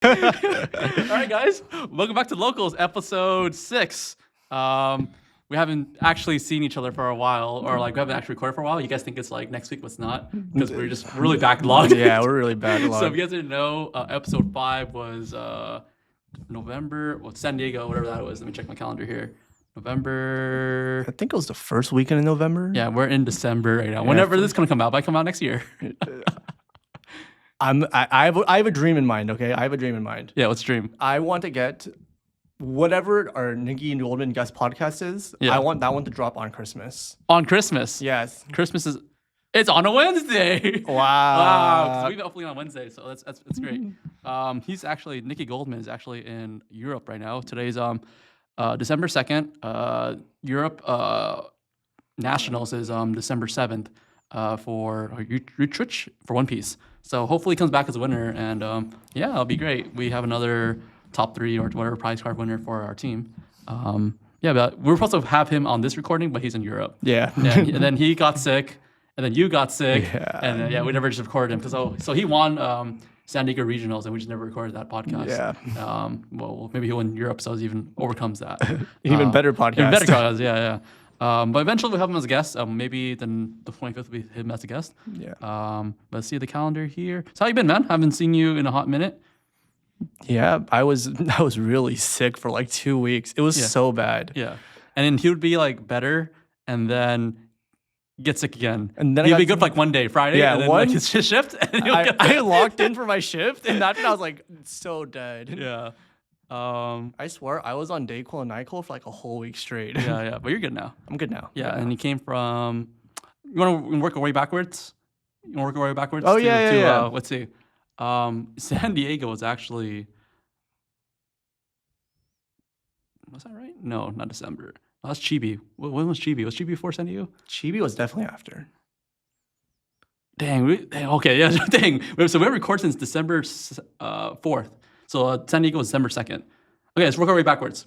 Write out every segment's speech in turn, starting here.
All right, guys, welcome back to Locals, episode 6. We haven't actually seen each other for a while, or like we haven't actually recorded for a while. You guys think it's like next week, but it's not, because we're just really backlogged. Yeah, we're really backlogged. So if you guys didn't know, episode 5 was November, San Diego, whatever that was. Let me check my calendar here. November. I think it was the first weekend in November. Yeah, we're in December right now. Whenever this is gonna come out, might come out next year. I have a dream in mind. Okay, I have a dream in mind. Yeah, what's the dream? I want to get whatever our Nikki and Goldman guest podcast is. Yeah. I want that one to drop on Christmas. On Christmas. Yes. Christmas is. It's on a Wednesday. Wow. So we've been uploading on Wednesday, so that's great. He's actually Nikki Goldman is actually in Europe right now. Today's December 2nd. Europe Nationals is December 7th for Utrecht for One Piece. So hopefully he comes back as a winner, and yeah, it'll be great. We have another top 3 or whatever prize card winner for our team. Yeah, but we're supposed to have him on this recording, but he's in Europe. Yeah. And then he got sick. And then you got sick, Yeah. and then, we never just recorded him because so he won San Diego Regionals, and we just never recorded that podcast. Yeah. Well, maybe he'll win Europe, so he even overcomes that. Even better podcast. Even better podcast, yeah. But eventually we'll have him as a guest. Maybe then the 25th will be him as a guest. Yeah. Let's see the calendar here. So how you been, man? Haven't seen you in a hot minute. Yeah, I was really sick for like 2 weeks. It was so bad. Yeah, and then he would be like better, and then get sick again. And then he'd be good for like one day, Friday, and then like his shift. And I locked in for my shift, and that's when I was like so dead. Yeah. I swear I was on Dayquil and NyQuil for like a whole week straight. Yeah. But you're good now. I'm good now. Yeah, and you came from. You want to work our way backwards? You want to work our way backwards? Oh, yeah. Let's see. San Diego was actually. Was that right? No, not December. Oh, that's Chibi. When was Chibi? Was Chibi before San Diego? Chibi was definitely after. Dang. Okay. Yeah. Dang. So we recorded since December 4th. So San Diego was December 2nd. Okay, let's work our way backwards.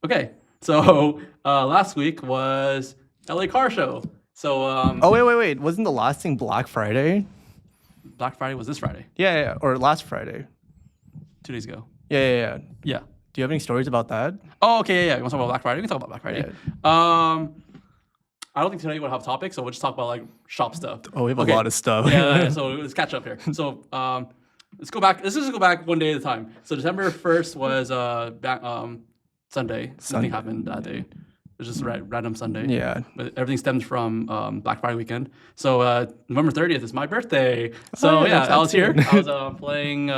Okay. So last week was LA Car Show. So. Oh wait! Wasn't the last thing Black Friday? Black Friday was this Friday. Yeah. Or last Friday. 2 days ago. Yeah. Yeah. Do you have any stories about that? Oh, okay, yeah. You want to talk about Black Friday? We can talk about Black Friday. Yeah. I don't think today we'll have topics, so we'll just talk about like shop stuff. Oh, we have a lot of stuff. Yeah. So let's catch up here. So let's go back. Let's just go back one day at a time. So December 1st was Sunday. Nothing happened that day. It was just a random Sunday. Yeah. But everything stems from Black Friday weekend. So November 30th is my birthday. So I was here. I was playing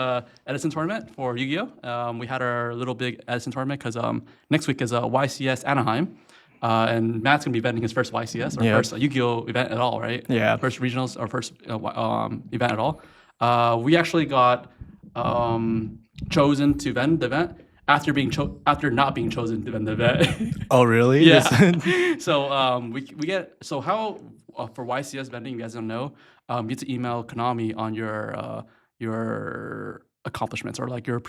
Edison tournament for Yu-Gi-Oh. We had our little big Edison tournament because next week is YCS Anaheim. And Matt's going to be eventing his first YCS, or first Yu-Gi-Oh event at all, right? Yeah. First regionals, or first event at all. We actually got chosen to event the event after not being chosen to event the event. Oh, really? Yeah. So we get how for YCS vending, you guys don't know, you get to email Konami on your accomplishments, or like your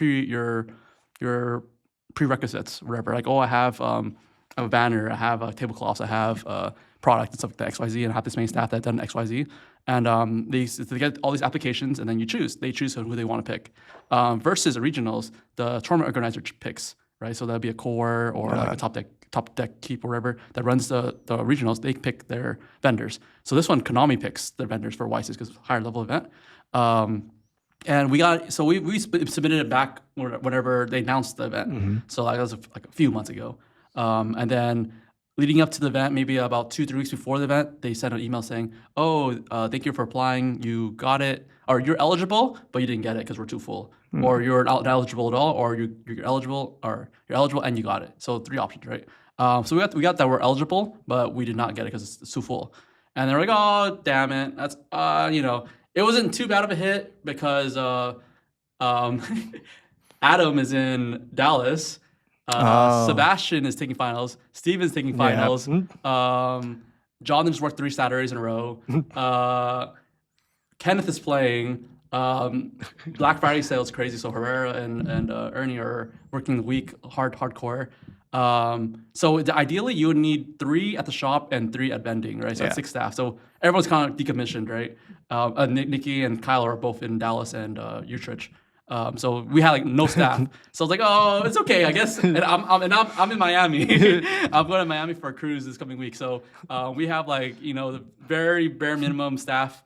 prerequisites, whatever. Like, I have a banner, I have tablecloths, I have product and stuff like that, XYZ, and I have this many staff that done XYZ. And they get all these applications, and then they choose who they want to pick. Versus the regionals, the tournament organizer picks, right? So that'd be a core or like a top deck keep or whatever that runs the regionals. They pick their vendors. So this one, Konami picks their vendors for YCS because it's a higher level event. And we submitted it back whenever they announced the event. Mm-hmm. So that was like a few months ago. And then leading up to the event, maybe about 2-3 weeks before the event, they sent an email saying, thank you for applying. You got it, or you're eligible, but you didn't get it because we're too full. Mm. Or you're not eligible at all, or you're eligible, or you're eligible and you got it. So 3 options, right? So we got that we're eligible, but we did not get it because it's too full. And they're like, oh, damn it. That's, it wasn't too bad of a hit because Adam is in Dallas. Sebastian is taking finals. Steven's taking finals. Yeah. Jonathan just worked 3 Saturdays in a row. Kenneth is playing. Black Friday sales crazy, so Herrera and Ernie are working the week hardcore. So ideally, you would need 3 at the shop and 3 at vending, right? So that's 6 staff. So everyone's kind of decommissioned, right? Nikki and Kyle are both in Dallas and Utrecht. So we had like no staff. So I was like, oh, it's okay, I guess. And I'm in Miami. I'm going to Miami for a cruise this coming week. So we have like the very bare minimum staff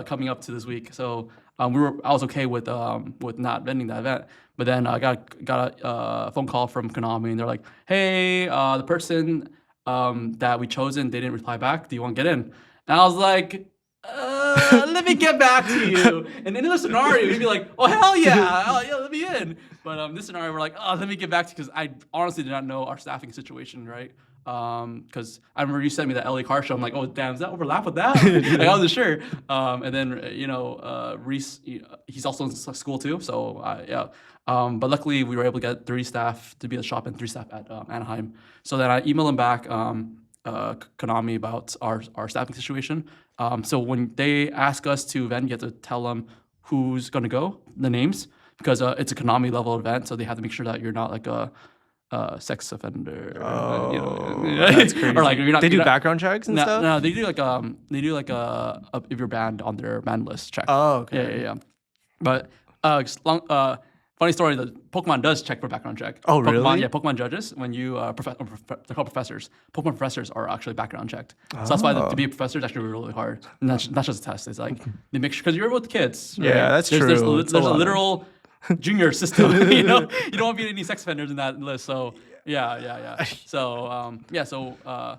coming up to this week. So I was okay with not vending that event. But then I got a phone call from Konami, and they're like, hey, the person that we chosen, they didn't reply back. Do you want to get in? And I was like, let me get back to you. And in this scenario, you'd be like, oh, hell yeah. Oh, yeah, let me in. But this scenario, we're like, oh, let me get back to you, because I honestly did not know our staffing situation, right? Because I remember you sent me the LA car show. I'm like, oh, damn, does that overlap with that? Like, I wasn't sure. And then, Reese, he's also in school too. So, yeah. But luckily, we were able to get 3 staff to be at the shop and 3 staff at Anaheim. So then I emailed him back, Konami, about our staffing situation. So when they ask us to vend, you have to tell them who's going to go, the names, because it's a Konami level event. So they have to make sure that you're not like a sex offender. That's crazy. Or like you're not. They do you're not, background checks and stuff. No, they do like if you're banned on their ban list check. Oh, okay. Yeah. But funny story, the Pokemon does check for background check. Oh, really? Yeah, Pokemon judges, when you they're called professors. Pokemon professors are actually background checked. So that's why to be a professor is actually really hard. And that's just a test. It's like they make sure, because you're with kids. Right? Yeah, that's true. There's a literal junior system. You don't want to be any sex offenders in that list. So yeah. So how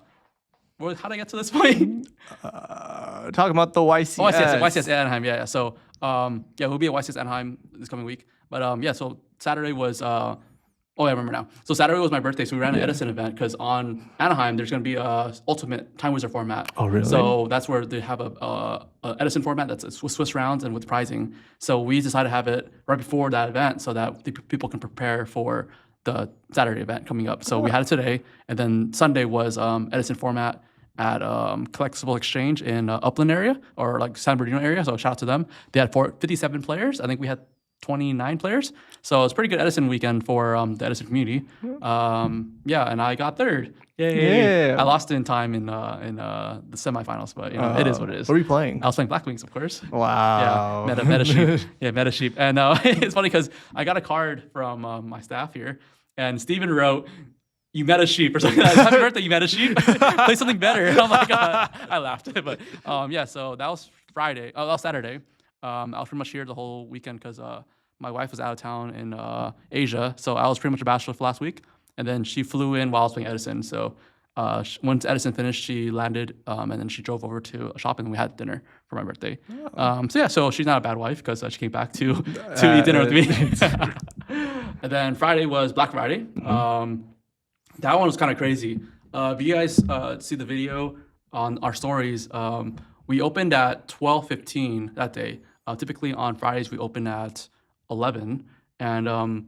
did I get to this point? Talking about the YCS. Oh, YCS Anaheim. Yeah. So we'll be at YCS Anaheim this coming week. But so Saturday was I remember now. So Saturday was my birthday, so we ran an Edison event, because on Anaheim there's going to be a Ultimate Time Wizard format. Oh, really? So that's where they have a Edison format that's Swiss rounds and with prizing. So we decided to have it right before that event so that people can prepare for the Saturday event coming up. So we had it today, and then Sunday was Edison format at Collectible Exchange in Upland area, or like San Bernardino area. So shout out to them. They had 57 players. I think we had 29 players. So it's a pretty good Edison weekend for the Edison community. And I got third. Yay. Yeah. I lost it in time in the semifinals, but it is what it is. What were you playing? I was playing Black Wings, of course. Wow. Yeah, meta sheep. Yeah, meta sheep. And it's funny because I got a card from my staff here, and Steven wrote, "You met a sheep," or something like that. Happy birthday, you met a sheep. Play something better. And I'm like, I laughed. But so that was Friday. Oh, that was Saturday. I was pretty much here the whole weekend because my wife was out of town in Asia. So I was pretty much a bachelor for last week. And then she flew in while I was playing Edison. So once Edison finished, she landed, and then she drove over to shopping. We had dinner for my birthday. So she's not a bad wife because she came back to eat dinner with me. And then Friday was Black Friday. That one was kind of crazy. If you guys see the video on our stories, we opened at 12:15 that day. Typically on Fridays we open at 11, and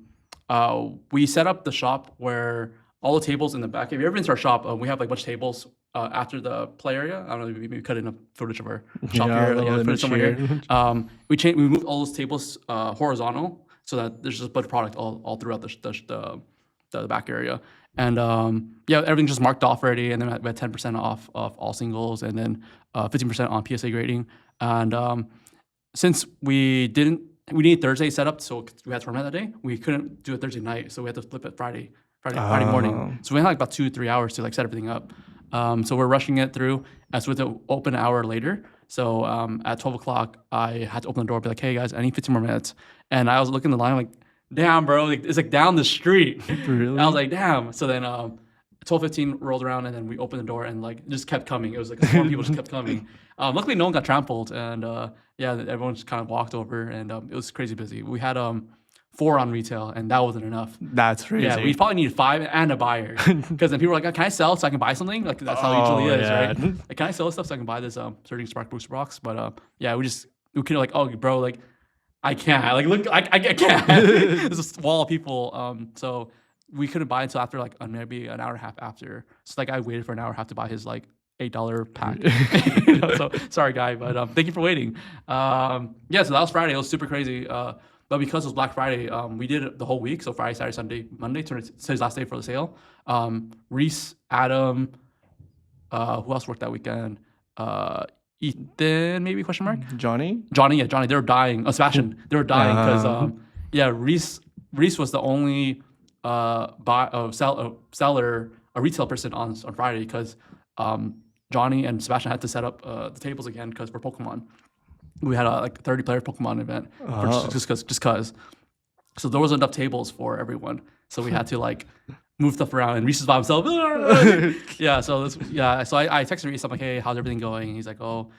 we set up the shop where all the tables in the back. If you ever been to our shop, we have like a bunch of tables after the play area. I don't know, maybe cut in a footage of our shop here. Put it somewhere here. We moved all those tables horizontal so that there's just a bunch of product all throughout the back area. And everything's just marked off already. And then we had 10% off of all singles, and then 15% on PSA grading. And since we needed Thursday set up, so we had tournament that day. We couldn't do it Thursday night, so we had to flip it Friday morning. So we had like about 2-3 hours to like set everything up. So we're rushing it through, and so we had to open an hour later. So at 12 o'clock, I had to open the door, be like, "Hey guys, I need 15 more minutes." And I was looking at the line like, "Damn, bro, it's like down the street." Really? And I was like, "Damn." So then 12:15 rolled around, and then we opened the door, and like it just kept coming. It was like more people just kept coming. Luckily, no one got trampled, and everyone just kind of walked over, and it was crazy busy. We had 4 on retail, and that wasn't enough. That's crazy. Yeah, we probably needed 5 and a buyer, because then people were like, "Can I sell so I can buy something?" Like that's how it usually is, right? Like, "Can I sell this stuff so I can buy this Surging Spark booster box?" But we could like, "Oh, bro, like I can't. Like look, I can't." There's a wall of people, so we couldn't buy until after like maybe an hour and a half after. So like I waited for an hour and a half to buy his like $8 pack. So sorry, guy, but thank you for waiting. So that was Friday. It was super crazy. But because it was Black Friday, we did it the whole week. So Friday, Saturday, Sunday, Monday, today's last day for the sale. Reese, Adam, who else worked that weekend? Ethan, maybe question mark? Johnny? Johnny, they were dying. Oh, Sebastian, they were dying because Yeah, Reese was the only seller, a retail person on Friday because Johnny and Sebastian had to set up the tables again because for Pokemon. We had a like 30-player Pokemon event for just cause. So there wasn't enough tables for everyone. So we had to like move stuff around, and Reese is by himself. Yeah, so So I texted Reese. I'm like, hey, how's everything going? And he's like, oh,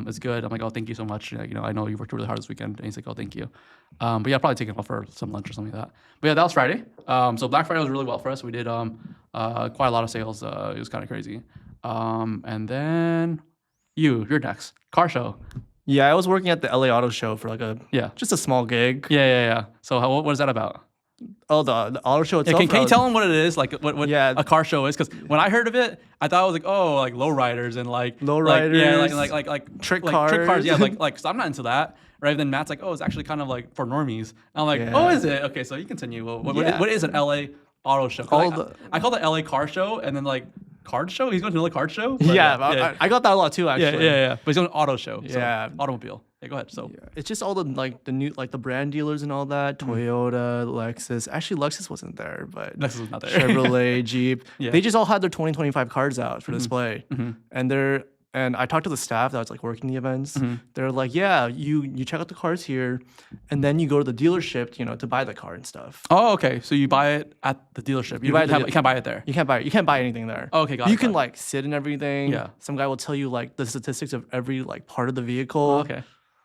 it's good. I'm like, oh, thank you so much. You know, I know you worked really hard this weekend. And he's like, oh, thank you. But yeah, probably taking off for some lunch or something like that. But yeah, that was Friday. So Black Friday was really well for us. We did quite a lot of sales. It was kind of crazy. And then you're next. Car show. Yeah, I was working at the LA Auto Show for like just a small gig. Yeah. So what is that about? Oh, the auto show itself. Can you tell them what it is? Like what a car show is? Because when I heard of it, I thought it was like like lowriders and like trick cars. Yeah, like so I'm not into that. Right? Then Matt's like, oh, it's actually kind of like for normies. And I'm like, oh, is it? Okay, so you continue. What is an LA Auto Show? I call it LA Car Show, and then like card show. He's going to LA Card Show. I got that a lot too. Actually, yeah. But he's going to auto show. So automobile. Yeah, go ahead. So it's just all the new the brand dealers and all that. Toyota, Lexus. Actually, Lexus wasn't there, but Lexus was not there. Chevrolet, Jeep. They just all had their 2025 cars out for display, and I talked to the staff that was like working the events. They're like, yeah, you check out the cars here, and then you go to the dealership, to buy the car and stuff. Oh, okay. So you buy it at the dealership. You can't buy it there. You can't buy anything there. Oh, okay, got it. You can like sit in everything. Yeah. Some guy will tell you like the statistics of every like part of the vehicle. Oh, okay.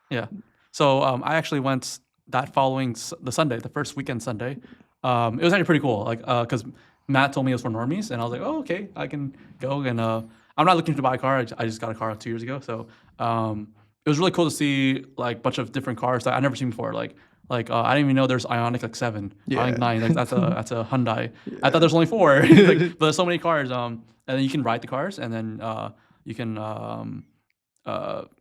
Yeah. So I actually went that following the Sunday, the first weekend Sunday. It was actually pretty cool. Like because Matt told me it was for normies, and I was like, oh, okay, I can go. And I'm not looking to buy a car. I just got a car 2 years ago. So it was really cool to see like a bunch of different cars that I've never seen before. Like I didn't even know there's Ioniq like 7, Ioniq 9. Like, that's a Hyundai. I thought there's only 4, but there's so many cars. And then you can ride the cars, and then you can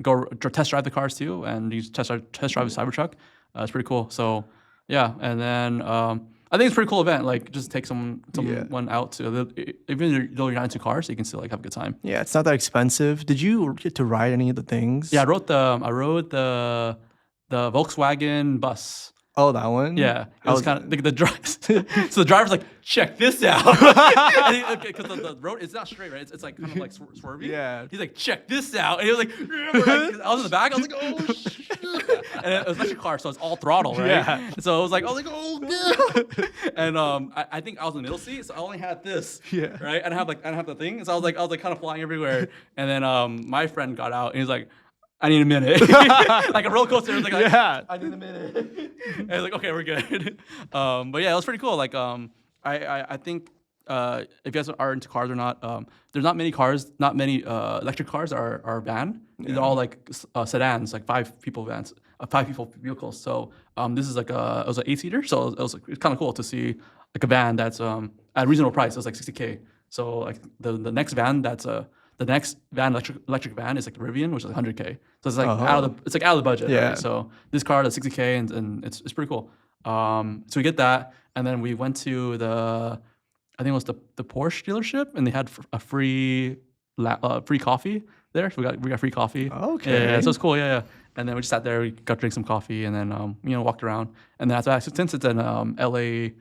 go test drive the cars too, and you test drive the Cybertruck. It's pretty cool. So yeah, and then I think it's a pretty cool event. Like just take someone out to even though you're not into cars, you can still like have a good time. Yeah, it's not that expensive. Did you get to ride any of the things? Yeah, I rode the Volkswagen bus. Oh, that one? Yeah. It was kind of like the drive. So the driver's like, check this out. Because the road is not straight, right? It's like kind of like swervy. Yeah. He's like, check this out. And he was like, I was in the back. I was like, oh, shit. And it was like a car, so it's all throttle, right? Yeah. So I was like, oh, yeah. And I think I was in the middle seat, so I only had this. Yeah. Right? I didn't have the thing. So I was like kind of flying everywhere. And then my friend got out, and he's like, I need a minute. Like a roller coaster. Like, I need a minute. And I was like, okay, we're good. But yeah, it was pretty cool. Like, I think if you guys are into cars or not, there's not many electric cars are banned. Yeah. They're all like sedans, like 5-people vans, 5-people vehicles. So this is like it was an 8-seater. So it was kind of cool to see like a van that's at a reasonable price. It was like $60K. So like the next van the next van, electric van, is like the Rivian, which is like $100K. So it's like out of the budget. Yeah. Right? So this car is $60K, and it's pretty cool. So we get that, and then we went to I think it was the Porsche dealership, and they had a free coffee there. So we got free coffee. Okay. Yeah, so it's cool. Yeah. And then we just sat there, we got to drink some coffee, and then walked around. And then after that, since it's an LA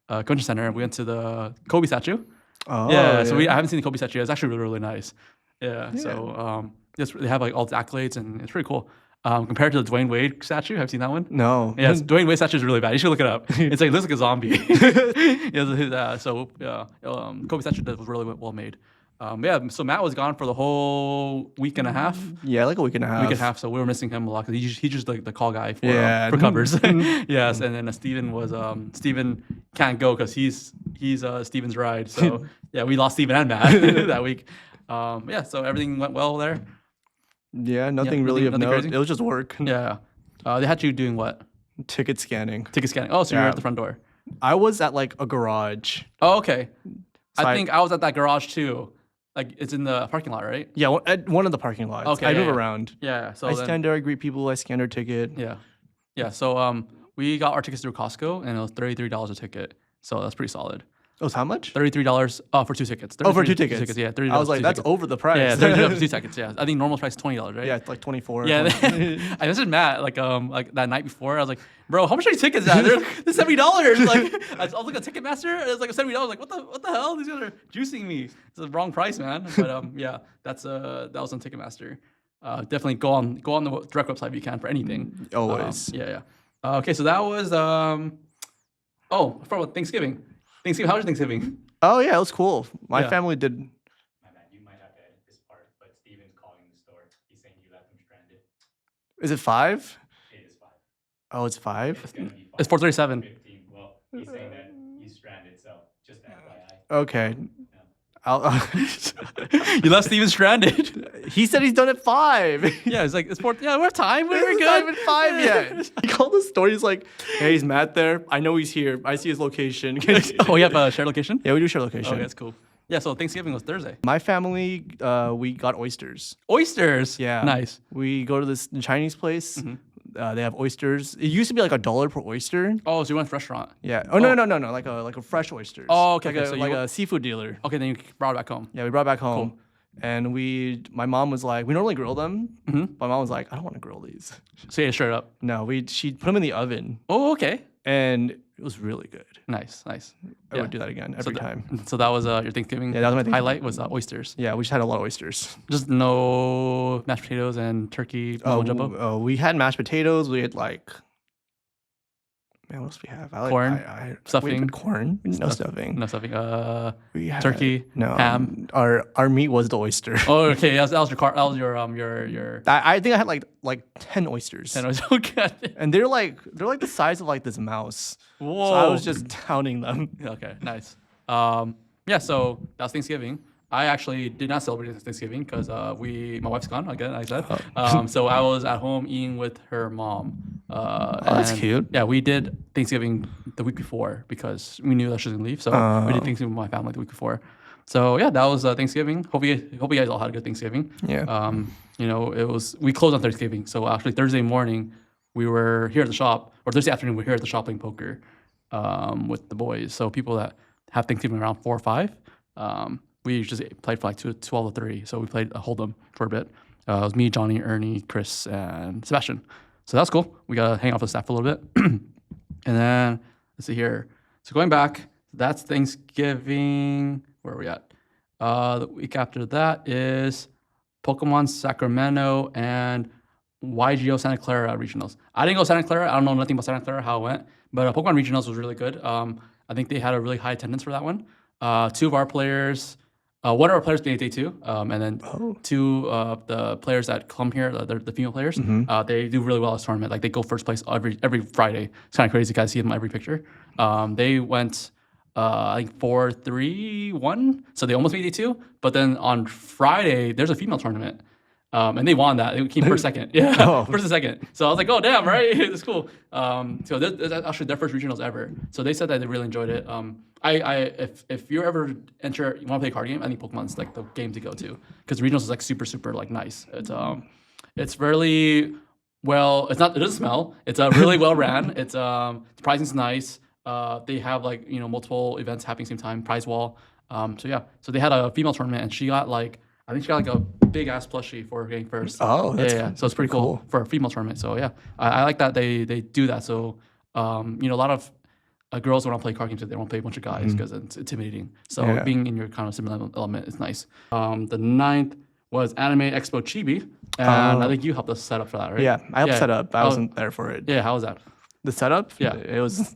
Convention Center, we went to the Kobe statue. Oh, yeah. So I haven't seen the Kobe statue. It's actually really, really nice. Yeah. So they have like all the accolades, and it's pretty cool. Compared to the Dwayne Wade statue, have you seen that one? No. Yeah, Dwayne Wade statue is really bad. You should look it up. It's like it looks like a zombie. Kobe statue was really well made. So Matt was gone for the whole week and a half. Yeah, like a week and a half. So we were missing him a lot because he's just like the call guy for covers. Yes, and then Steven can't go because he's Steven's ride. So yeah, we lost Steven and Matt that week. So everything went well there. Yeah, nothing really of note. Crazy? It was just work. Yeah. They had you doing what? Ticket scanning. Oh, so you were at the front door. I was at like a garage. Oh, okay. So I think I was at that garage too. Like it's in the parking lot, right? Yeah, at one of the parking lots. Okay. I move around. Yeah. So I stand there, I greet people, I scan their ticket. Yeah. Yeah. So we got our tickets through Costco, and it was $33 a ticket. So that's pretty solid. Oh, so how much? $33 for 2 tickets. Oh, for 2 tickets. Yeah, $30. I was like, that's over the price. Yeah, $30 for 2 tickets. Yeah, I think normal price is $20, right? Yeah, it's like 24. Yeah, I messaged Matt like that night before. I was like, bro, how much are these tickets at? They're $70. Like I was looking at Ticketmaster. It was like $70. Like what the hell? These guys are juicing me. It's the wrong price, man. But yeah, that was on Ticketmaster. Definitely go on the direct website if you can for anything. Always. Yeah. Okay, so that was I forgot about Thanksgiving. How was your Thanksgiving? Oh yeah, it was cool. My Yeah. family did. My bad, you might have to edit this part, but Steven's calling the store. He's saying you left him stranded. Is it 5? It is 5. Oh, it's 5. It's gonna be 5. It's 4:37. 15. Well, he's saying that he's stranded, so just FYI. Okay. I'll, You left Steven stranded. he said he's done at 5. Yeah, it's like it's 4. Yeah, we have time. We're It's good. not even 5 yet. He called the store. He's like, "Hey, is Matt there? I know he's here. I see his location." Oh, you have a shared location? Yeah, we do share location. Okay, that's cool. Yeah, so Thanksgiving was Thursday. My family, we got oysters. Oysters. Yeah. Nice. We go to this Chinese place. They have oysters. It used to be like $1 per oyster. Oh, so you went to a restaurant. Yeah. Oh no, like a fresh oysters. Oh, okay, Like okay, a, so you like w- a seafood dealer. Okay, then you brought it back home. Yeah, we brought it back home. And my mom was like, we normally grill them. My mom was like, I don't want to grill these. So yeah, straight up. No, she put them in the oven, Oh, okay. and it was really good. Nice. I would do that again every time. So that was your Thanksgiving. Yeah, that was my Thanksgiving. highlight was oysters. Yeah, we just had a lot of oysters. Just no mashed potatoes and turkey mumbo jumbo. We had mashed potatoes. We had like, man, what else we have? Corn, stuffing. We had corn, no stuffing. No stuffing. We had, Turkey, no ham. Our meat was the oyster. Oh, okay. That was your. I think I had like 10 oysters. And I was okay. And they're like the size of like this mouse. Whoa. So I was just counting them. Okay, nice. Yeah, so that was Thanksgiving. I actually did not celebrate Thanksgiving because my wife's gone again. I said, so I was at home eating with her mom. That's cute. Yeah, we did Thanksgiving the week before because we knew that she was gonna leave. So we did Thanksgiving with my family the week before. So yeah, that was Thanksgiving. Hope you guys all had a good Thanksgiving. Yeah. We closed on Thanksgiving. So actually Thursday morning we were here at the shop, or Thursday afternoon we were here at the shop playing poker with the boys. So people that have Thanksgiving around 4 or 5. We just played for like 12 to 3. So we played a Hold'em for a bit. It was me, Johnny, Ernie, Chris, and Sebastian. So that's cool. We got to hang out with the staff for a little bit. And then, let's see here. So going back, that's Thanksgiving. Where are we at? The week after that is Pokemon Sacramento and YGO Santa Clara regionals. I didn't go Santa Clara. I don't know nothing about Santa Clara, how it went. But Pokemon regionals was really good. I think they had a really high attendance for that one. 2 of our players, one of our players made day 2, and then 2 of the players that come here, the female players, they do really well at this tournament. Like they go first place every Friday. It's kind of crazy. You guys see them in every picture. They went I think 4-3-1, so they almost made day 2. But then on Friday, there's a female tournament. And they won that. They came first, second. Yeah, first and second. So I was like, oh, damn, right? It's cool. So that's actually their first regionals ever. So they said that they really enjoyed it. If you ever you want to play a card game, I think Pokemon's like the game to go to because regionals is like super like nice. It's really well. It doesn't smell. It's really well ran. It's pricing's nice. They have like multiple events happening at the same time. Prize wall. So they had a female tournament and she got like. I think she got like a big ass plushie for getting first. Oh, that's yeah. So it's pretty cool for a female tournament. So yeah, I like that they do that. So a lot of girls want to play card games, they want to play a bunch of guys because it's intimidating. So being in your kind of similar element is nice. The 9th was Anime Expo Chibi, and I think you helped us set up for that, right? Yeah, I helped set up. I wasn't there for it. Yeah, how was that? The setup? Yeah. It was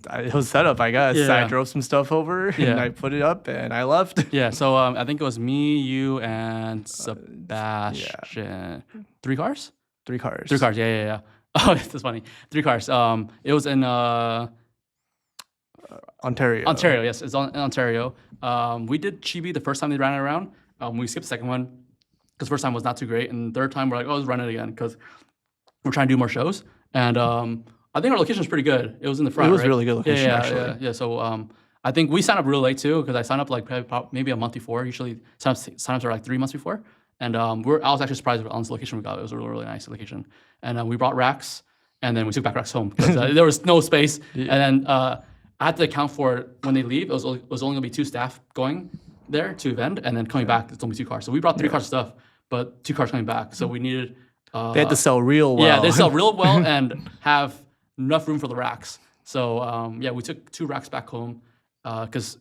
set up, I guess. Yeah. I drove some stuff over and I put it up and I left. Yeah, so I think it was me, you, and Sebastian. 3 cars? 3 cars. 3 cars, yeah. Oh, that's funny. 3 cars. It was in Ontario. Ontario, yes. It's in Ontario. We did Chibi the first time they ran it around. We skipped the second one because the first time was not too great. And the third time, we're like, let's run it again because we're trying to do more shows. And I think our location was pretty good. It was in the front. It was right? really good location, actually. Yeah. So I think we signed up real late too because I signed up like maybe a month before. Usually signups are like 3 months before. And I was actually surprised on this location we got. It was a really nice location. And we brought racks and then we took back racks home because there was no space. And then I had to account for it when they leave. It was only gonna be 2 staff going there to vend, and then coming back, it's only 2 cars. So we brought 3 cars of stuff, but 2 cars coming back. So we needed. They had to sell real well. Yeah, they sell real well and have enough room for the racks. So we took 2 racks back home because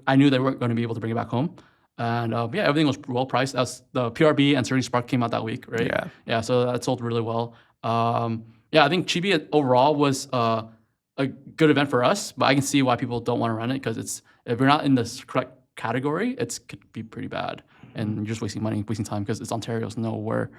I knew they weren't going to be able to bring it back home. And everything was well priced. That's the PRB and Serenity Spark came out that week, right? Yeah. So that sold really well. I think Chibi overall was a good event for us, but I can see why people don't want to run it because if you're not in the correct category, it could be pretty bad, and you're just wasting money, wasting time because it's Ontario, so nowhere.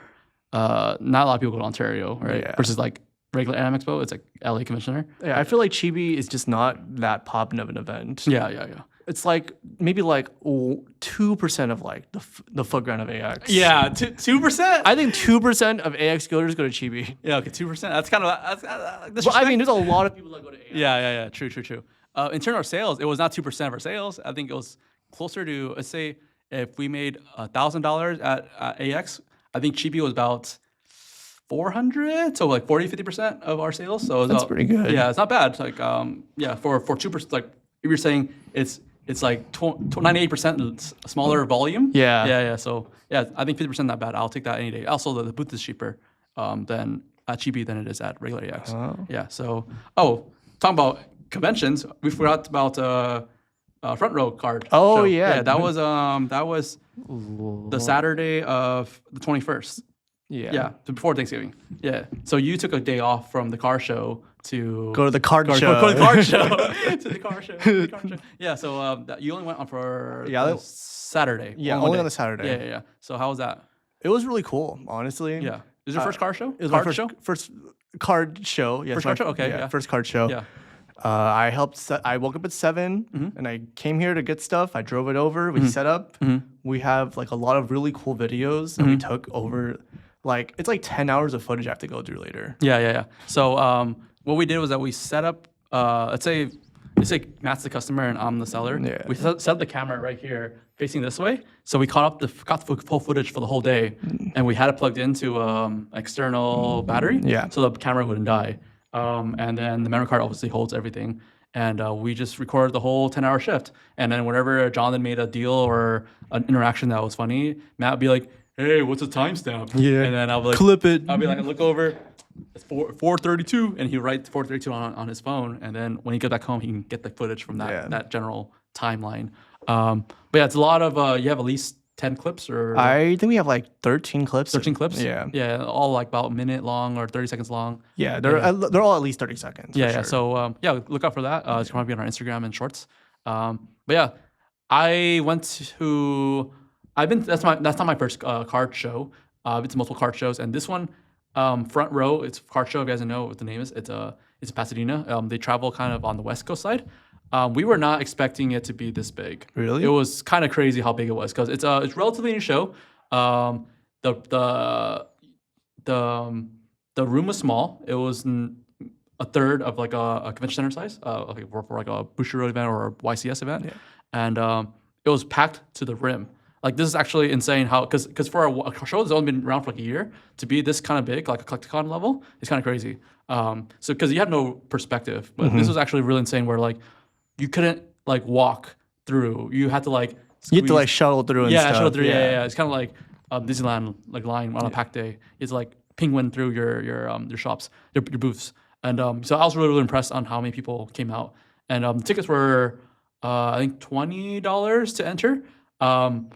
Not a lot of people go to Ontario, right? Yeah. Versus like regular Anime Expo, it's like LA Convention Center. Yeah, I feel like Chibi is just not that poppin' of an event. Yeah. It's like maybe like 2% of like the footground of AX. Yeah, 2%. I think 2% of AX goers go to Chibi. Yeah, okay, 2%. That's kind of that's. But I mean, there's a lot of people that go to AX. Yeah. True. In terms of sales, it was not 2% of our sales. I think it was closer to, let's say, if we made $1,000 at AX, I think Chibi was about 400, so like 40-50% of our sales. So That's pretty good. Yeah, it's not bad. It's like for 2%, like if you're saying it's like 98% smaller volume. Yeah. So I think 50% not bad. I'll take that any day. Also, the booth is cheaper than at Chibi than it is at regular AX. Oh. Yeah. So talking about conventions, we forgot about front row card. Oh, show. yeah. That was the Saturday of the 21st. Yeah, so before Thanksgiving. Yeah. So you took a day off from the car show to Go to the card show. Go to the car show. To the car show. Yeah. So you only went on for Saturday. Yeah, one only day. on the Saturday. Yeah. So how was that? It was really cool, honestly. Yeah. Is your first car show? It was card my show? first card show. Yes, First card show? Okay, yeah. First card show. Yeah. I helped. I woke up at 7, and I came here to get stuff. I drove it over. We set up. We have like a lot of really cool videos that we took over. Like it's like 10 hours of footage I have to go through later. Yeah. So what we did was that we set up. Let's say Matt's the customer and I'm the seller. Yeah. We set up the camera right here, facing this way. So we got the full footage for the whole day, and we had it plugged into external battery. Yeah. So the camera wouldn't die. And then the memory card obviously holds everything. And we just recorded the whole 10-hour shift. And then whenever Jonathan made a deal or an interaction that was funny, Matt would be like, "Hey, what's the timestamp?" Yeah. And then I'll be like, Clip it. I'll be like, look over, it's 4:32, and he writes 4:32 on his phone. And then when he gets back home, he can get the footage from that general timeline. But yeah, it's a lot of you have at least 10 clips or I think we have like 13 clips. 13 clips. Yeah. All like about a minute long or 30 seconds long. Yeah, they're all at least 30 seconds. Yeah. Sure. So look out for that. It's going to be on our Instagram and Shorts. But yeah, I went to. That's not my first card show. I've been to multiple card shows, and this one, front row, it's a card show. If you guys know what the name is, it's in Pasadena. They travel kind of on the West Coast side. We were not expecting it to be this big. Really? It was kind of crazy how big it was because it's relatively new show. The room was small. It was a third of like a convention center size, for like a Bushiroad event or a YCS event, and it was packed to the rim. Like this is actually insane how because for a show that's only been around for like a year to be this kind of big, like a Collecticon level, it's kind of crazy. So because you have no perspective, but this was actually really insane where like you couldn't like walk through, you had to like you have to like shuttle through and stuff. Shuttle through. Yeah. It's kind of like Disneyland like line on a packed day. It's like penguin through your shops, your booths, and so I was really impressed on how many people came out, and the tickets were I think $20 to enter.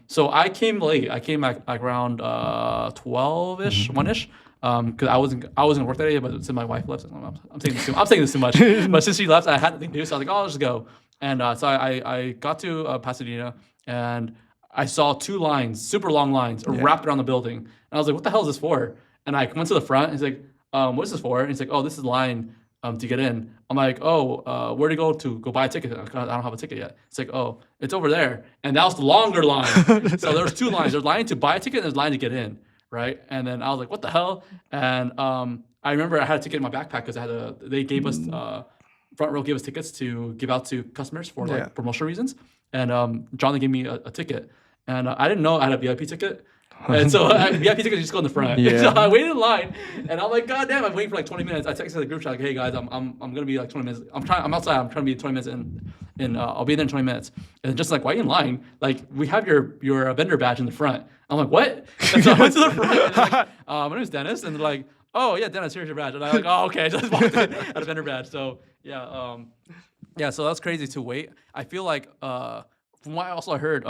So I came late. I came like around 12-ish, 1-ish. Because I wasn't gonna work that day, but since my wife left, I'm saying this too much. But since she left, I had nothing to do, so I was like, oh, I'll just go. And so I got to Pasadena, and I saw 2 lines, super long lines, wrapped around the building. And I was like, what the hell is this for? And I went to the front, and he's like, what is this for? And he's like, oh, this is line to get in. I'm like, oh, where to go buy a ticket? I don't have a ticket yet. It's like, oh, it's over there. And that was the longer line. So there's 2 lines. There's line to buy a ticket, and there's line to get in. Right, and then I was like, "What the hell?" And I remember I had a ticket in my backpack because they gave us front row gave us tickets to give out to customers for like promotional reasons. And Jonathan gave me a ticket, and I didn't know I had a VIP ticket. And so VIP tickets just go in the front. Yeah. So I waited in line, and I'm like, God damn, I'm waiting for like 20 minutes. I texted the group chat like, hey guys, I'm gonna be like 20 minutes. I'm outside. I'm trying to be 20 minutes in I'll be there in 20 minutes. And just like, why are you in line? Like, we have your vendor badge in the front. I'm like, what? And so I went to the front. And they're like, my name is Dennis, and they're like, oh yeah, Dennis, here's your badge. And I'm like, oh okay, just walked in at a vendor badge. So yeah, so that's crazy to wait. I feel like from what I also heard,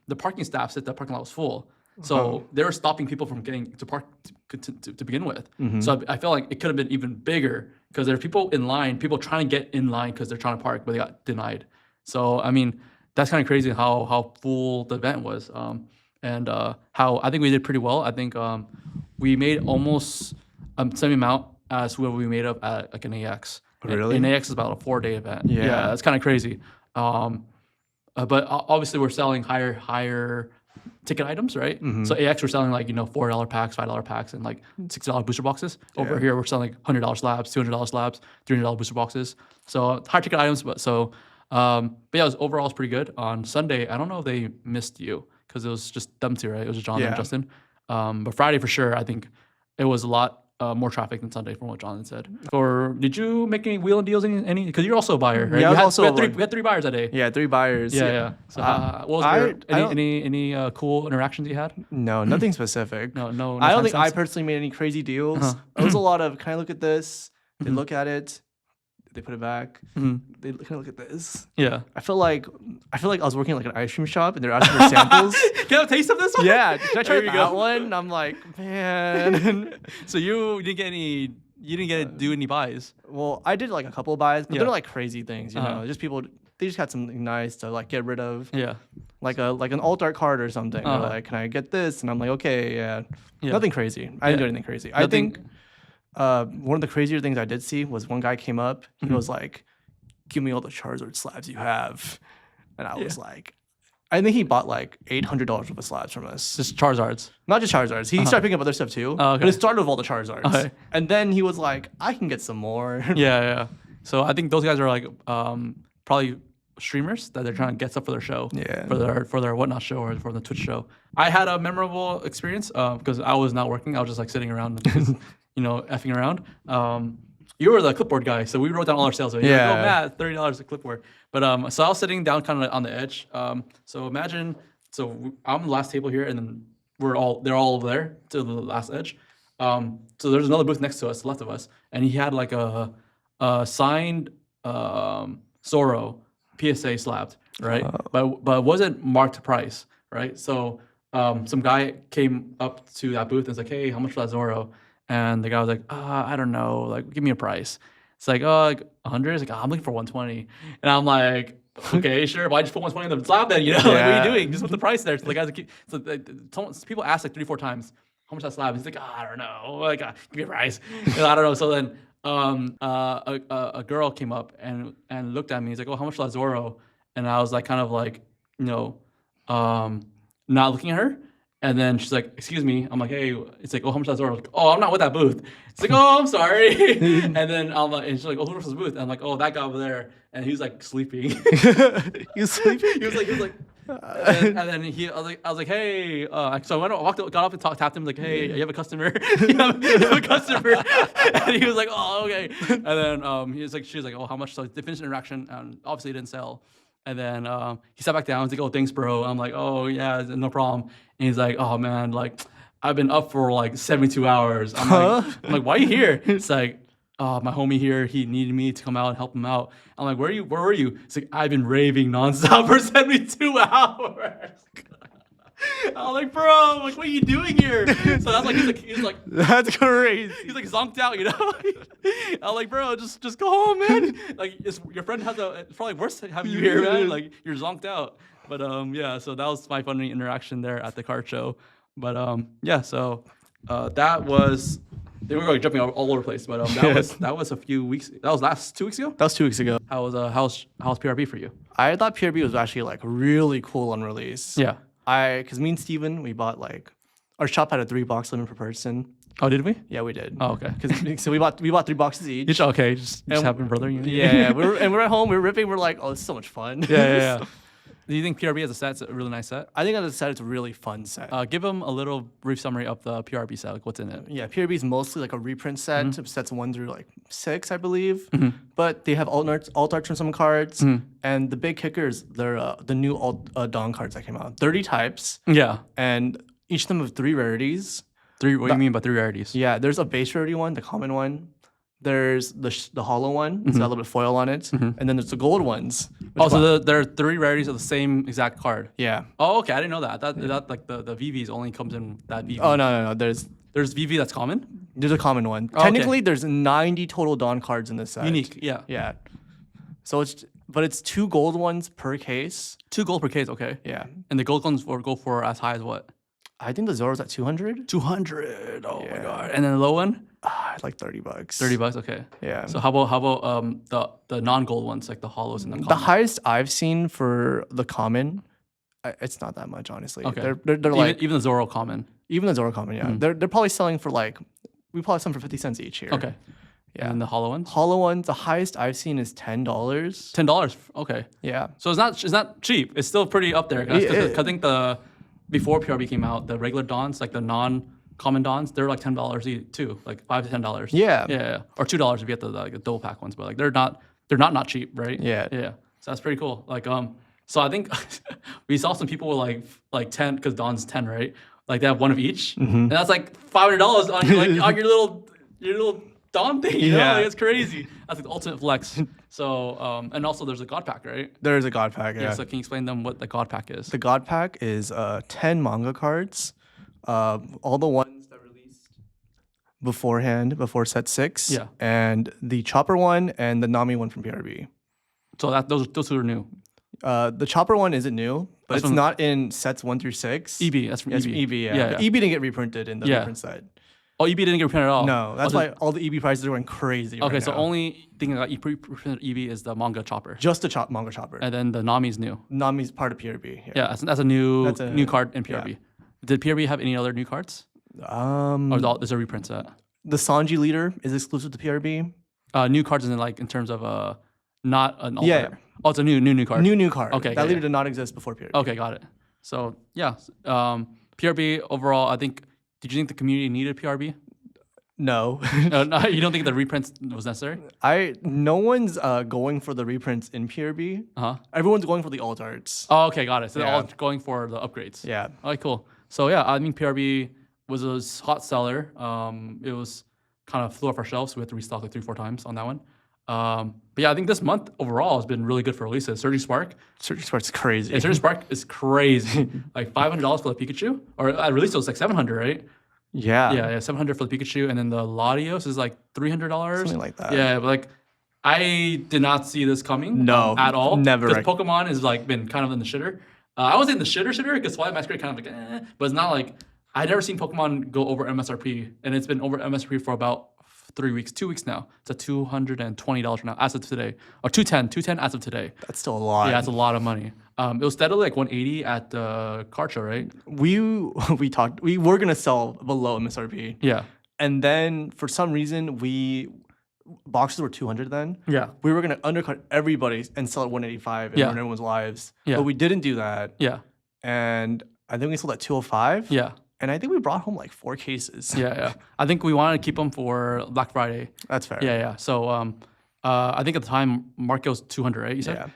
the parking staff said the parking lot was full. So they were stopping people from getting to park to begin with. So I feel like it could have been even bigger because there are people in line, people trying to get in line because they're trying to park, but they got denied. So I mean, that's kind of crazy how full the event was, and how I think we did pretty well. I think we made almost same amount as what we made up at like an AX. Really? And AX is about a 4-day event. Yeah. That's kind of crazy. But obviously we're selling higher ticket items, right? So AX we're selling like $4 packs, $5 packs, and like $60 booster boxes. Over here we're selling like $100 slabs, $200 slabs, $300 booster boxes. So high ticket items, but yeah, it was overall it's pretty good. On Sunday, I don't know if they missed you because it was just them two, right? It was just John and Justin. But Friday for sure, I think it was a lot more traffic than Sunday from what Jonathan said. Or did you make any wheel and deals? Any? Because you're also a buyer, right? Yeah, we had three buyers that day. Yeah, 3 buyers. Yeah. So what was any cool interactions you had? No, nothing specific. No. I don't think time I sense? personally made any crazy deals. It was a lot of, can I look at this? They look at it. They put it back. They kind of look at this. Yeah. I feel like I was working at like an ice cream shop and they're asking for samples. Can I have a taste of this one? Yeah, did I try There you that go. one? I'm like, man. So you didn't get any. You didn't get to do any buys. Well, I did like a couple of buys, but Yeah. they're like crazy things, you know. Just people, they just had something nice to like get rid of. Yeah. Like an alt art card or something. They're like, can I get this? And I'm like, okay, yeah. Nothing crazy. I didn't do anything crazy. I think one of the crazier things I did see was one guy came up. He was like, give me all the Charizard slabs you have. And I was like, I think he bought like $800 worth of slabs from us. Just Charizards. Not just Charizards. He started picking up other stuff too. Oh, okay. But it started with all the Charizards. Okay. And then he was like, I can get some more. Yeah. So I think those guys are like probably streamers that they're trying to get stuff for their show. Yeah. For their whatnot show or for the Twitch show. I had a memorable experience because I was not working. I was just like sitting around, effing around. You were the clipboard guy, so we wrote down all our sales. So you're like, oh, Matt, $30 a clipboard. But so I was sitting down kind of on the edge. So imagine, I'm the last table here, and then they're all over there to the last edge. So there's another booth next to us, left of us, and he had like a signed Zoro PSA slabbed, right? But it wasn't marked price, right? So some guy came up to that booth and was like, hey, how much for that Zoro? And the guy was like, I don't know, like, give me a price. It's like, like 100? It's like, I'm looking for 120. And I'm like, okay, sure. Why just put 120 on the slab then? Like, what are you doing? Just put the price there. So the guys, people asked like 3-4 times, how much that slab? He's like, I don't know. Like, give me a price. And I don't know. So then a girl came up and looked at me. He's like, oh, how much for that Zoro? And I was like, kind of like, not looking at her. And then she's like, excuse me. I'm like, hey, it's like, oh, how much that Zoro? Like, oh, I'm not with that booth. It's like, oh, I'm sorry. And then I'm like, and she's like, oh, who's the booth? And I'm like, oh, that guy over there. And he was like sleeping. He was sleeping? He was like, and then I was like, hey. So I got up and tapped him like, hey, you have a customer? you have a customer? And he was like, oh, okay. And then she was like, oh, how much? So they finished the interaction, and obviously it didn't sell. And then he sat back down. He's like, oh, thanks, bro. I'm like, oh, yeah, no problem. And he's like, oh, man, like, I've been up for like 72 hours. I'm like, why are you here? It's like, oh, my homie here, he needed me to come out and help him out. I'm like, where were you? It's like, I've been raving nonstop for 72 hours. I'm like, bro, like, what are you doing here? So that's like, he's like, that's crazy. He's like zonked out, I'm like, bro, just go home, man. Like, your friend has it's probably worse having you here, man. Like, you're zonked out. But yeah, so that was my funny interaction there at the card show. But yeah, so that was. They were going jumping all over the place, but that was a few weeks. That was 2 weeks ago. That was 2 weeks ago. How's PRB for you? I thought PRB was actually like really cool on release. Yeah. Because me and Steven, we bought like, our shop had a 3-box limit per person. Oh, did we? Yeah, we did. Oh, okay. So we bought 3 boxes each. Okay, just having brother. Yeah, we're at home, we're ripping, we're like, oh, it's so much fun. Yeah. Do you think PRB as a set's a really nice set? I think as a set, it's a really fun set. Give them a little brief summary of the PRB set. Like what's in it? Yeah, PRB is mostly like a reprint set, sets 1 through like 6, I believe. But they have alt arts from some cards, and the big kickers, they're the new Dawn cards that came out. 30 types, Yeah. and each of them have 3 rarities. What do you mean by 3 rarities? Yeah, there's a base rarity one, the common one. There's the hollow one, it's got a little bit of foil on it, and then there's the gold ones. Oh, so there are 3 rarities of the same exact card. Yeah. Oh, okay. I didn't know that. That like the VVs only comes in that VV. Oh no. There's VV that's common. There's a common one. Oh, okay. Technically, there's 90 total Dawn cards in this set. Unique. Yeah. Yeah. So it's 2 gold ones per case. 2 gold per case. Okay. Yeah. And the gold ones go for as high as what? I think the Zoro's at 200. 200. Oh my Yeah. god. And then the low one? Like $30. $30. Okay. Yeah. So how about the non-gold ones like the hollows and the The common? highest I've seen for the common, it's not that much, honestly. Okay. They're like even the Zoro common. even the Zoro common, yeah. They're probably selling for like we probably sell them for 50 cents each here. Okay. Yeah. And the hollow ones? Hollow ones, the highest I've seen is $10. $10. Okay. Yeah. So it's not cheap. It's still pretty up there. 'Cause I think before PRB came out, the regular Dons, like the non-common Dons, they're like $10 each too, like $5 to $10. Yeah. Yeah. Or $2 if you get the double pack ones, but like they're not cheap, right? Yeah. Yeah. So that's pretty cool. Like so I think we saw some people with like 10 because Don's 10, right? Like they have one of each, and that's like $500 on your little Don thing. You know? Yeah. Like, it's crazy. That's like the ultimate flex. So and also there's a God pack, right? There is a God pack, yeah. So can you explain them what the God pack is? The God pack is 10 manga cards, all the ones that released beforehand, before set 6. Yeah. And the Chopper one and the Nami one from PRB. So those two are new. The Chopper one isn't new, but That's it's from- not in sets 1 through 6. EB, that's from Yes, EB. EB, yeah. Yeah, But yeah. EB didn't get reprinted in the Yeah. reprint set. Oh, EB didn't get reprinted at all. No, that's Oh, why all the EB prices are going crazy. Okay, right so now. only thing that got reprinted EB is the manga Chopper, just the manga Chopper. and then the Nami's new. Nami's part of PRB. Yeah, that's a new That's a- new card in PRB. Did PRB have any other new cards? Or is a reprint set? The Sanji leader is exclusive to PRB. New cards in terms of not an alternate. Yeah. Oh, it's a new card. New card. Okay, That yeah, leader yeah. did not exist before PRB. Okay, got it. So yeah, PRB overall, I think. Did you think the community needed PRB? No. No, you don't think the reprint was necessary? No one's going for the reprints in PRB. Uh-huh. Everyone's going for the alt arts. Oh, okay, got it. So they're all Yeah. going for the upgrades. Yeah. All right, cool. So yeah, I mean PRB was a hot seller. It was kind of flew off our shelves. So we had to restock like 3-4 times on that one. But yeah, I think this month overall has been really good for releases. Surging Spark. Surging Spark's crazy. Yeah, Surging Spark is crazy. Like $500 for the Pikachu, or at release it was like $700, right? Yeah. Yeah, $700 for the Pikachu, and then the Latios is like $300. Something like that. Yeah, but like I did not see this coming. No, at all. never. Because Pokemon has like been kind of in the shitter. I was in the shitter because Twilight Masquerade kind of like, but it's not like I'd never seen Pokemon go over MSRP, and it's been over MSRP for about 2 weeks now. It's at $220 now as of today, or $210 as of today. That's still a lot. Yeah, that's a lot of money. It was steadily like $180 at the card show, right? We were gonna sell below MSRP. Yeah. And then for some reason boxes were 200 then. Yeah. We were gonna undercut everybody and sell at 185 and Yeah. ruin everyone's lives. Yeah. But we didn't do that. Yeah. And I think we sold at 205. Yeah. And I think we brought home like 4 cases. Yeah. I think we wanted to keep them for Black Friday. That's fair. Yeah. So I think at the time market was 200, right? You said.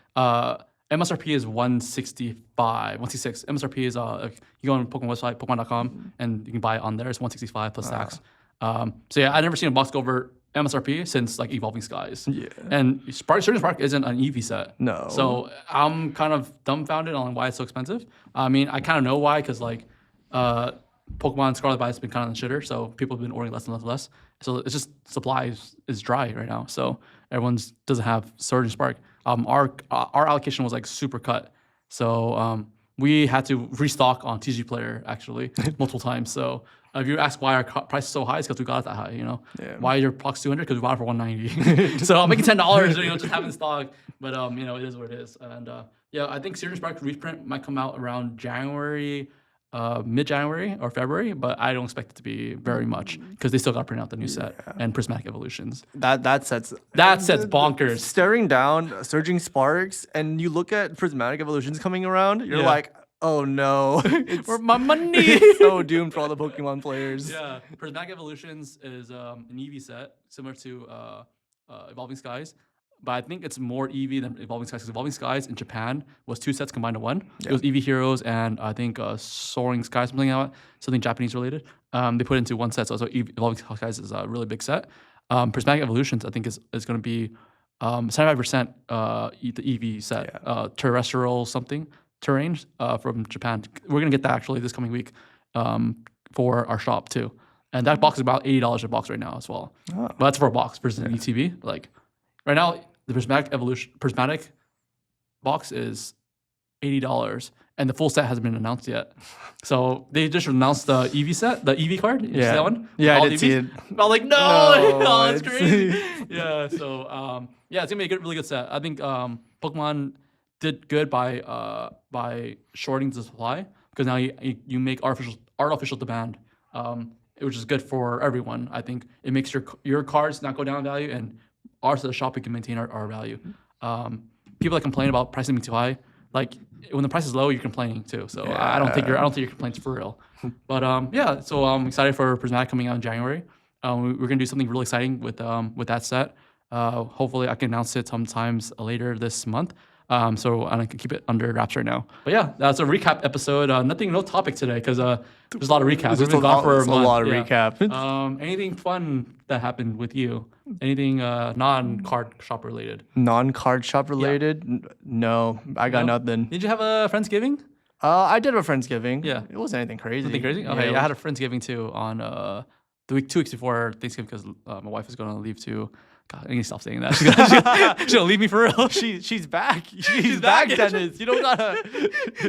MSRP is 165, 166. MSRP is you go on Pokemon website, Pokemon.com, and you can buy it on there. It's 165 plus tax. So yeah, I've never seen a box go over MSRP since like Evolving Skies. Yeah. And Surging Spark isn't an EV set. No. So I'm kind of dumbfounded on why it's so expensive. I mean, I kind of know why, because like Pokemon Scarlet Violet's been kind of in the shitter, so people have been ordering less and less. So it's just supply is dry right now. So everyone's doesn't have Surging Spark. Our allocation was like super cut. So we had to restock on TG Player actually multiple times. So if you ask why our price is so high, it's because we got it that high. You know, why your box 200? Because we bought it for 190. So I'm making $10. Just having stock. But it is what it is. And yeah, I think Surging Spark reprint might come out around January mid-January or February, but I don't expect it to be very much because they still got to print out the new set and Prismatic Evolutions. That set's bonkers. Staring down Surging Sparks, and you look at Prismatic Evolutions coming around, you're like, oh no, it's For my money. it's so doomed for all the Pokemon players. Yeah, Prismatic Evolutions is an Eevee set similar to Evolving Skies, but I think it's more Eevee than Evolving Skies because Evolving Skies in Japan was 2 sets combined to 1. It was Eevee Heroes and I think Soaring Skies, something Japanese related. They put it into 1 set, so Evolving Skies is a really big set. Prismatic Evolutions I think is going to be 75% the Eevee set, terrestrial something. Terrain from Japan. We're gonna get that actually this coming week for our shop too, and that box is about $80 a box right now as well. But that's for a box versus an ETB. Like right now, the Prismatic box is $80, and the full set hasn't been announced yet. So they just announced the EV set, the EV card. Did you see that one? Yeah, All I did see it. I was like, no, that's crazy. Yeah, so it's gonna be a really good set. I think Pokemon did good by shorting the supply because now you make artificial demand, which is good for everyone. I think it makes your cards not go down in value, and ours at the shop we can maintain our value. People that complain about pricing being too high, like when the price is low, you're complaining too. So I don't think your complaints for real. But so I'm excited for Prismatic coming out in January. We're gonna do something really exciting with that set. Hopefully I can announce it sometimes later this month. So I can keep it under wraps right now. But yeah, that's a recap episode. No topic today because there's a lot of recaps. We've been gone for a month. A lot of recap. Anything fun that happened with you? Anything non-card shop related? Non-card shop related? No, I got nothing. Did you have a Friendsgiving? I did a Friendsgiving. Yeah. It wasn't anything crazy. Something crazy? Okay, I had a Friendsgiving too on 2 weeks before Thanksgiving because my wife is going to leave to. God, I need to stop saying that. She's gonna leave me for real. She's back. She's back, Dennis. You don't gotta.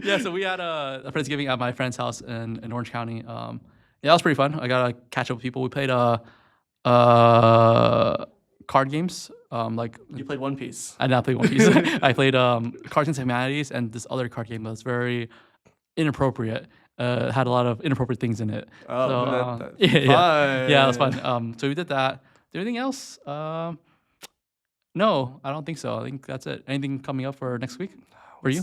Yeah, so we had a Friendsgiving at my friend's house in Orange County. That was pretty fun. I got to catch up with people. We played card games. You played One Piece. I did not play One Piece. I played Cards Against Humanities and this other card game that was very inappropriate. Had a lot of inappropriate things in it. Oh, so, yeah, it was fun. So we did that. Anything else? No, I don't think so. I think that's it. Anything coming up for next week for you?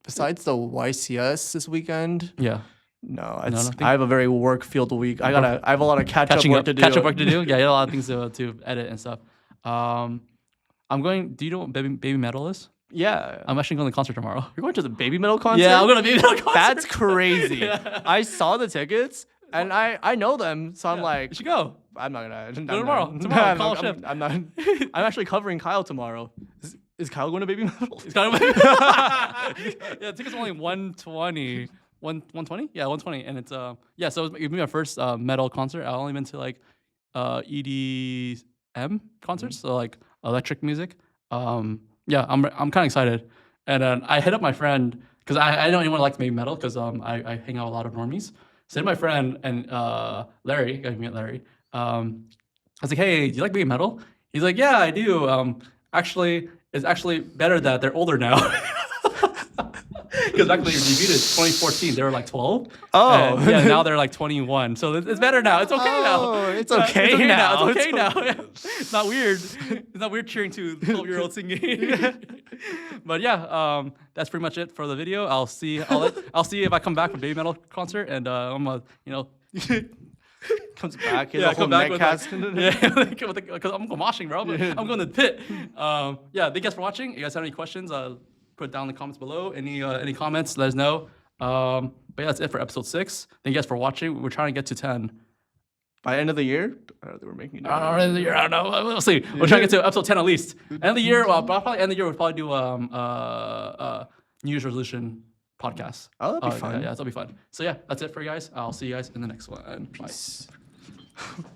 Besides the YCS this weekend? Yeah. No, I have a very work-filled week. I have a lot of catch-up work to do. Catch-up work to do? Yeah, you have a lot of things to edit and stuff. I'm going. Do you know what Baby Metal is? Yeah. I'm actually going to the concert tomorrow. You're going to the Baby Metal concert? Yeah, I'm going to Baby Metal concert. That's crazy. Yeah. I saw the tickets. And I know them, so I'm like, you should go. I'm not gonna. Go tomorrow. Tomorrow, call shift. I'm not. I'm actually covering Kyle tomorrow. Is Kyle going to Baby Metal? Yeah, tickets are only $120. 120? Yeah, 120. And it's so it'll be my first metal concert. I've only been to like EDM concerts, so like electric music. I'm kind of excited. And I hit up my friend because I don't even like Baby Metal because I hang out with a lot of normies. So my friend and Larry, got to meet Larry. I was like, hey, do you like Baby Metal? He's like, yeah, I do. Actually, it's actually better that they're older now. Because back when they debuted in 2014, they were like 12. Oh. And, yeah, now they're like 21. So it's better now. It's okay now. Oh, it's okay now. It's okay now. It's not weird. It's not weird cheering to 12-year-olds singing. But yeah, that's pretty much it for the video. I'll see if I come back from Baby Metal concert and I'm comes back. Yeah, come back with because I'm going moshing, bro. I'm going to the pit. Thank you guys for watching. If you guys have any questions, put it down in the comments below. Any comments, let us know. But yeah, that's it for episode 6. Thank you guys for watching. We're trying to get to 10. By end of the year? We're making it. End of the year, I don't know. We'll see. We're trying to get to episode 10 at least. End of the year, probably end of the year, we'll probably do New Year's resolution podcast. Oh, that'd be fun. Yeah, that'll be fun. So yeah, that's it for you guys. I'll see you guys in the next one. Peace. Bye.